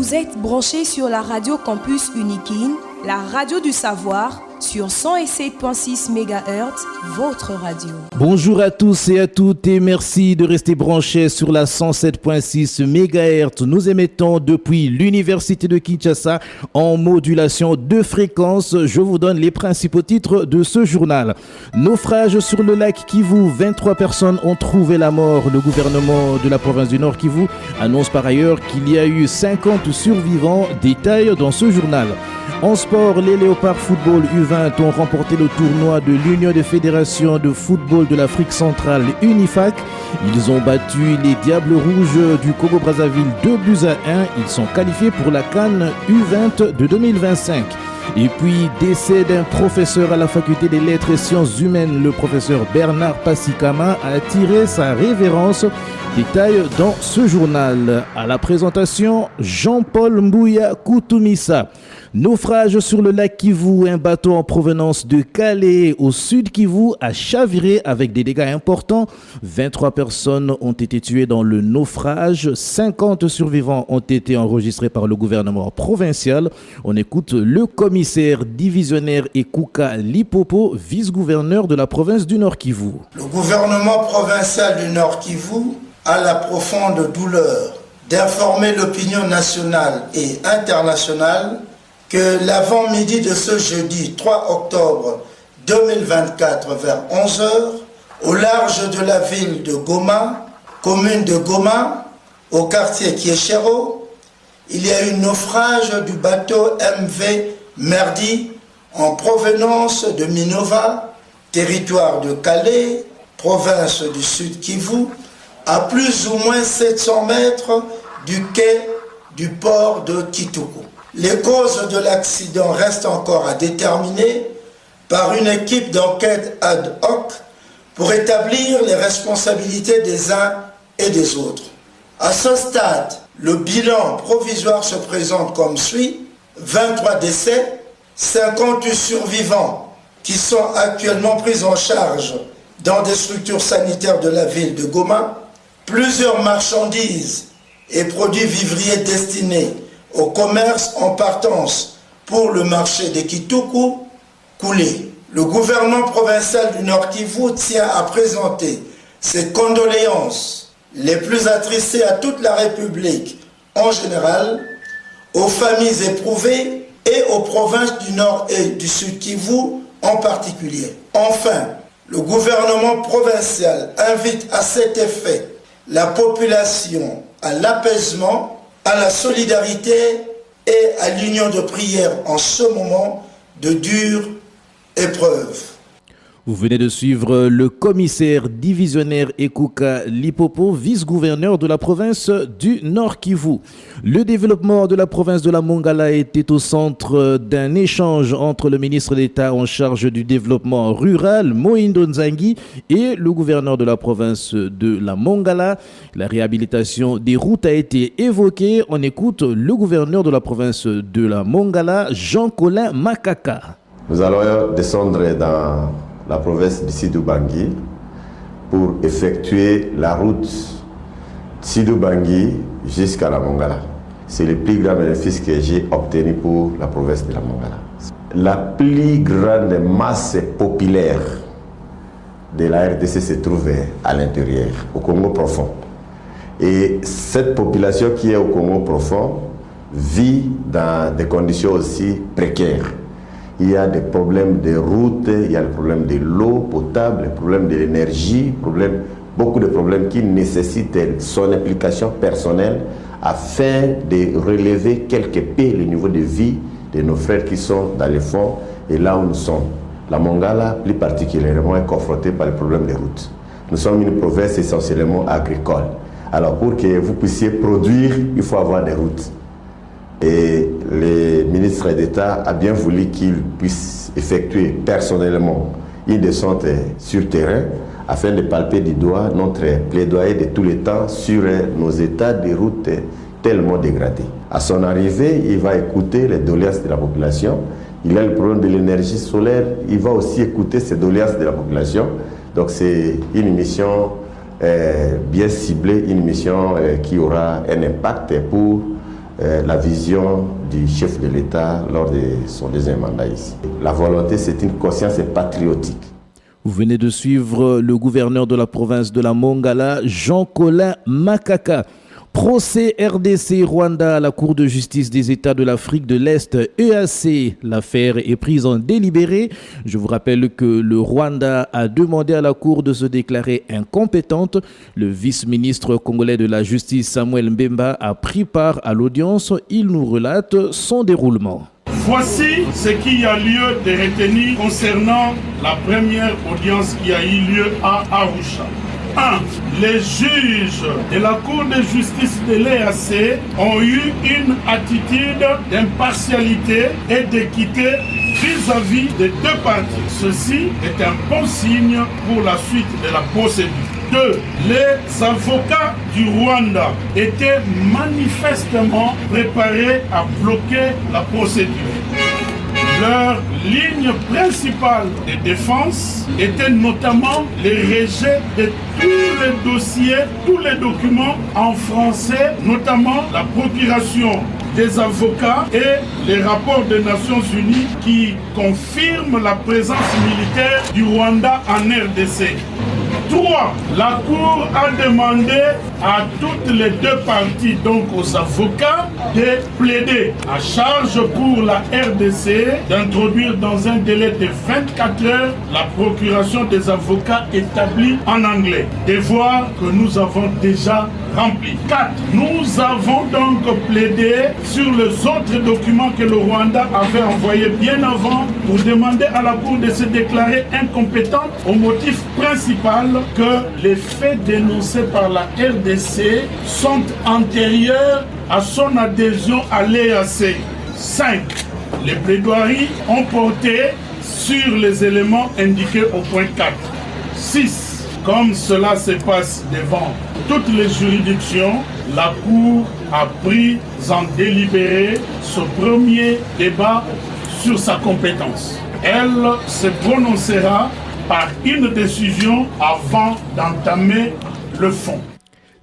Vous êtes branchés sur la radio Campus Unikin, la radio du savoir, sur 107.6 MHz, votre radio. Bonjour à tous et à toutes et merci de rester branchés sur la 107.6 MHz. Nous émettons depuis l'Université de Kinshasa en modulation de fréquence. Je vous donne les principaux titres de ce journal. Naufrage sur le lac Kivu, 23 personnes ont trouvé la mort. Le gouvernement de la province du Nord Kivu annonce par ailleurs qu'il y a eu 50 survivants. Détails dans ce journal. En sport, les Léopards Football U20 ont remporté le tournoi de l'Union des fédérations de football de l'Afrique centrale UNIFAC. Ils ont battu les Diables Rouges du Congo-Brazzaville 2-1. Ils sont qualifiés pour la CAN U20 de 2025. Et puis, décès d'un professeur à la faculté des lettres et sciences humaines, le professeur Bernard Passikama a attiré sa révérence. Détail dans ce journal. À la présentation, Jean-Paul Mbouya Koutoumissa. Naufrage sur le lac Kivu, un bateau en provenance de Calais au sud Kivu a chaviré avec des dégâts importants. 23 personnes ont été tuées dans le naufrage. 50 survivants ont été enregistrés par le gouvernement provincial. On écoute le commissaire divisionnaire Ekouka Lipopo, vice-gouverneur de la province du Nord Kivu. Le gouvernement provincial du Nord Kivu a la profonde douleur d'informer l'opinion nationale et internationale que l'avant-midi de ce jeudi 3 octobre 2024 vers 11h, au large de la ville de Goma, commune de Goma, au quartier Kieshero, il y a eu naufrage du bateau MV Merdi en provenance de Minova, territoire de Calais, province du Sud Kivu, à plus ou moins 700 mètres du quai du port de Kituku. Les causes de l'accident restent encore à déterminer par une équipe d'enquête ad hoc pour établir les responsabilités des uns et des autres. À ce stade, le bilan provisoire se présente comme suit: 23 décès, 50 survivants qui sont actuellement pris en charge dans des structures sanitaires de la ville de Goma, plusieurs marchandises et produits vivriers destinés au commerce en partance pour le marché de Kituku coulé. Le gouvernement provincial du Nord Kivu tient à présenter ses condoléances les plus attristées à toute la République en général, aux familles éprouvées et aux provinces du Nord et du Sud Kivu en particulier. Enfin, le gouvernement provincial invite à cet effet la population à l'apaisement, à la solidarité et à l'union de prière en ce moment de dure épreuve. Vous venez de suivre le commissaire divisionnaire Ekouka Lipopo, vice-gouverneur de la province du Nord Kivu. Le développement de la province de la Mongala était au centre d'un échange entre le ministre d'État en charge du développement rural, Mohindo Nzangi, et le gouverneur de la province de la Mongala. La réhabilitation des routes a été évoquée. On écoute le gouverneur de la province de la Mongala, Jean-Colin Makaka. Nous allons descendre dans la province de Sidou-Bangui pour effectuer la route Sidou-Bangui jusqu'à la Mongala. C'est le plus grand bénéfice que j'ai obtenu pour la province de la Mongala. La plus grande masse populaire de la RDC se trouve à l'intérieur, au Congo profond. Et cette population qui est au Congo profond vit dans des conditions aussi précaires. Il y a des problèmes de route, il y a le problème de l'eau potable, le problème de l'énergie, beaucoup de problèmes qui nécessitent son implication personnelle afin de relever quelque peu le niveau de vie de nos frères qui sont dans les fonds et là où nous sommes. La Mongala, plus particulièrement, est confrontée par le problème des routes. Nous sommes une province essentiellement agricole. Alors pour que vous puissiez produire, il faut avoir des routes. Et le ministre d'État a bien voulu qu'il puisse effectuer personnellement une descente sur terrain afin de palper du doigt notre plaidoyer de tous les temps sur nos états de route tellement dégradés. À son arrivée, il va écouter les doléances de la population. Il a le problème de l'énergie solaire, il va aussi écouter ces doléances de la population. Donc c'est une mission bien ciblée, une mission qui aura un impact pour la vision du chef de l'État lors de son deuxième mandat ici. La volonté, c'est une conscience patriotique. Vous venez de suivre le gouverneur de la province de la Mongala, Jean-Colin Makaka. Procès RDC-Rwanda à la Cour de justice des États de l'Afrique de l'Est, EAC. L'affaire est prise en délibéré. Je vous rappelle que le Rwanda a demandé à la Cour de se déclarer incompétente. Le vice-ministre congolais de la Justice, Samuel Mbemba, a pris part à l'audience. Il nous relate son déroulement. Voici ce qui a lieu de retenir concernant la première audience qui a eu lieu à Arusha. 1. Les juges de la Cour de justice de l'EAC ont eu une attitude d'impartialité et d'équité vis-à-vis des deux parties. Ceci est un bon signe pour la suite de la procédure. 2. Les avocats du Rwanda étaient manifestement préparés à bloquer la procédure. Leur ligne principale de défense était notamment le rejet de tous les dossiers, tous les documents en français, notamment la procuration des avocats et les rapports des Nations Unies qui confirment la présence militaire du Rwanda en RDC. 3. La Cour a demandé à toutes les deux parties, donc aux avocats, de plaider à charge pour la RDC d'introduire dans un délai de 24 heures la procuration des avocats établis en anglais. Devoir que nous avons déjà rempli. 4. Nous avons donc plaidé sur les autres documents que le Rwanda avait envoyés bien avant pour demander à la Cour de se déclarer incompétente au motif principal que les faits dénoncés par la RDC sont antérieurs à son adhésion à l'EAC. 5. Les plaidoiries ont porté sur les éléments indiqués au point 4. 6. Comme cela se passe devant toutes les juridictions, la Cour a pris en délibéré ce premier débat sur sa compétence. Elle se prononcera par une décision avant d'entamer le fond.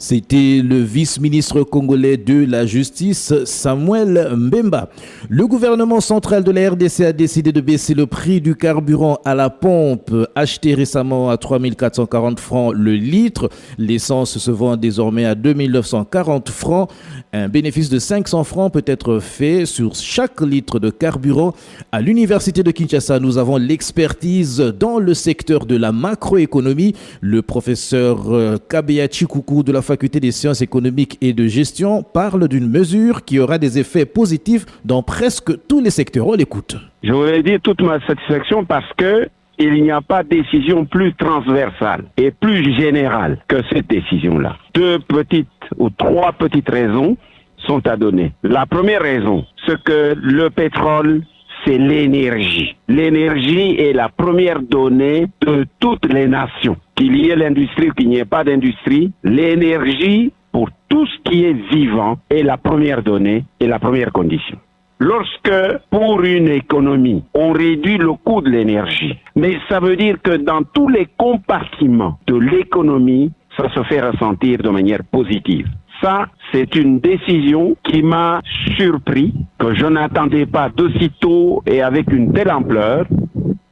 C'était le vice-ministre congolais de la Justice, Samuel Mbemba. Le gouvernement central de la RDC a décidé de baisser le prix du carburant à la pompe, acheté récemment à 3 440 francs le litre. L'essence se vend désormais à 2 940 francs. Un bénéfice de 500 francs peut être fait sur chaque litre de carburant. À l'université de Kinshasa, nous avons l'expertise dans le secteur de la macroéconomie. Le professeur Kabeya Chikoukou de la faculté des sciences économiques et de gestion parle d'une mesure qui aura des effets positifs dans presque tous les secteurs. On l'écoute. Je voulais dire toute ma satisfaction parce que il n'y a pas de décision plus transversale et plus générale que cette décision-là. 2 petites ou 3 petites raisons sont à donner. La première raison, c'est que le pétrole, c'est l'énergie. L'énergie est la première donnée de toutes les nations. Qu'il y ait l'industrie ou qu'il n'y ait pas d'industrie, l'énergie, pour tout ce qui est vivant, est la première donnée et la première condition. Lorsque, pour une économie, on réduit le coût de l'énergie, mais ça veut dire que dans tous les compartiments de l'économie, ça se fait ressentir de manière positive. Ça, c'est une décision qui m'a surpris, que je n'attendais pas d'aussitôt et avec une telle ampleur,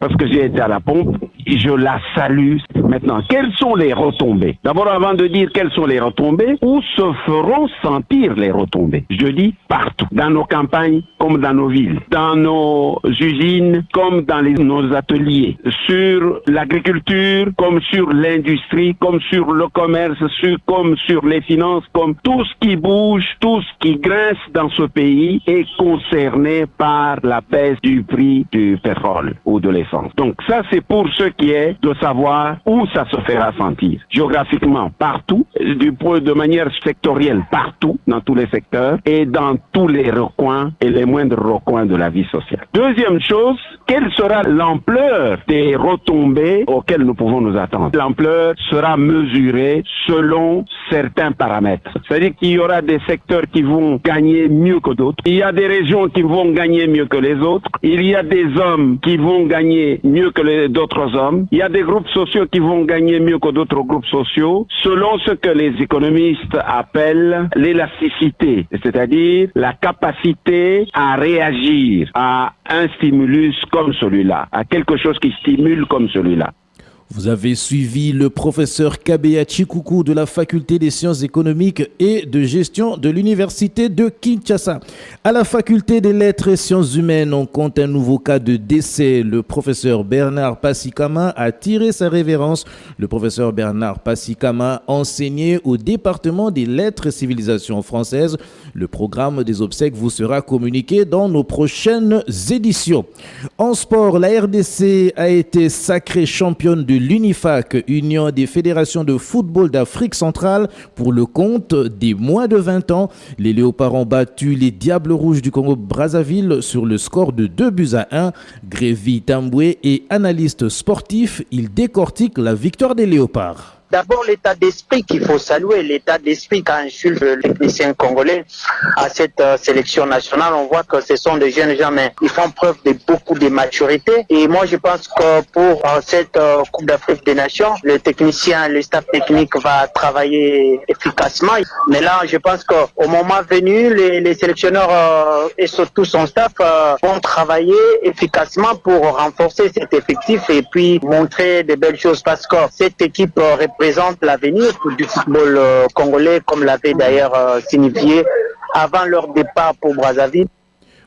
parce que j'ai été à la pompe, et je la salue. Maintenant, quelles sont les retombées? D'abord, avant de dire quelles sont les retombées, où se feront sentir les retombées? Je dis partout, dans nos campagnes comme dans nos villes, dans nos usines comme dans nos ateliers, sur l'agriculture comme sur l'industrie, comme sur le commerce, comme sur les finances, comme tout ce qui bouge, tout ce qui grince dans ce pays est concerné par la baisse du prix du pétrole ou de l'essence. Donc ça, c'est pour ce qui est de savoir où ça se fera sentir. Géographiquement, partout, de manière sectorielle, partout, dans tous les secteurs et dans tous les recoins et les moindres recoins de la vie sociale. Deuxième chose, quelle sera l'ampleur des retombées auxquelles nous pouvons nous attendre? L'ampleur sera mesurée selon certains paramètres. C'est-à-dire qu'il y aura des secteurs qui vont gagner mieux que d'autres. Il y a des régions qui vont gagner mieux que les autres. Il y a des hommes qui vont gagner mieux que d'autres hommes. Il y a des groupes sociaux qui vont vont gagner mieux que d'autres groupes sociaux selon ce que les économistes appellent l'élasticité, c'est-à-dire la capacité à réagir à un stimulus comme celui-là, à quelque chose qui stimule comme celui-là. Vous avez suivi le professeur Kabeya Chikuku de la faculté des sciences économiques et de gestion de l'université de Kinshasa. À la faculté des lettres et sciences humaines, on compte un nouveau cas de décès. Le professeur Bernard Passikama a tiré sa révérence. Le professeur Bernard Passikama enseignait au département des lettres et civilisations françaises. Le programme des obsèques vous sera communiqué dans nos prochaines éditions. En sport, la RDC a été sacrée championne de l'UNIFAC, Union des fédérations de football d'Afrique centrale, pour le compte des moins de 20 ans. Les Léopards ont battu les Diables Rouges du Congo-Brazzaville sur le score de 2-1. Grévy Tamboué est analyste sportif. Il décortique la victoire des Léopards. D'abord, l'état d'esprit qu'il faut saluer, l'état d'esprit quand insulte le technicien congolais à cette sélection nationale. On voit que ce sont des jeunes gens, mais ils font preuve de beaucoup de maturité. Et moi, je pense que pour cette Coupe d'Afrique des Nations, le technicien, le staff technique va travailler efficacement. Mais là, je pense qu'au moment venu, les sélectionneurs et surtout son staff vont travailler efficacement pour renforcer cet effectif et puis montrer de belles choses parce que cette équipe représente l'avenir du football congolais, comme l'avait d'ailleurs signifié avant leur départ pour Brazzaville.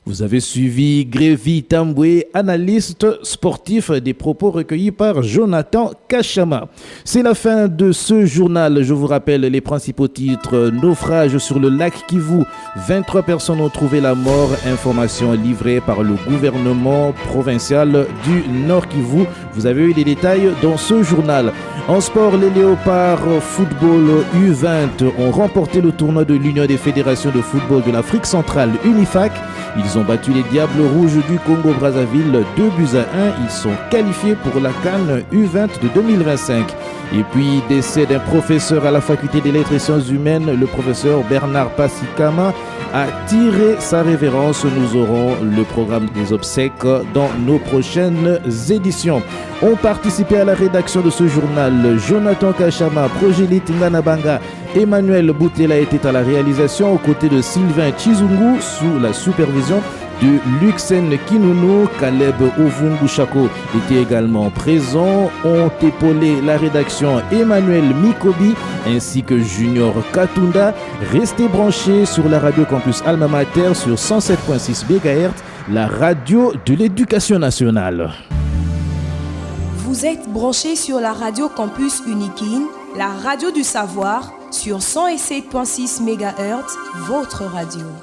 Vous avez suivi Grévy Tamboué, analyste sportif, des propos recueillis par Jonathan Kachama. C'est la fin de ce journal. Je vous rappelle les principaux titres. Naufrage sur le lac Kivu. 23 personnes ont trouvé la mort. Information livrée par le gouvernement provincial du Nord Kivu. Vous avez eu les détails dans ce journal. En sport, les Léopards football U20 ont remporté le tournoi de l'Union des fédérations de football de l'Afrique centrale, UNIFAC. Ils ont battu les Diables Rouges du Congo-Brazzaville 2-1. Ils sont qualifiés pour la CAN U20 de 2025. Et puis, décès d'un professeur à la faculté des lettres et sciences humaines, le professeur Bernard Passikama a tiré sa révérence. Nous aurons le programme des obsèques dans nos prochaines éditions. Ont participé à la rédaction de ce journal Jonathan Kachama, Progélite Nganabanga, Emmanuel Boutela était à la réalisation aux côtés de Sylvain Chizungu sous la supervision de Luxen Kinounou. Caleb Ovungu Chako était également présent. Ont épaulé la rédaction Emmanuel Mikobi ainsi que Junior Katunda. Restez branchés sur la radio Campus Alma Mater sur 107.6 MHz, la radio de l'éducation nationale. Vous êtes branchés sur la radio Campus Unikin, la radio du savoir, sur 107.6 MHz, votre radio.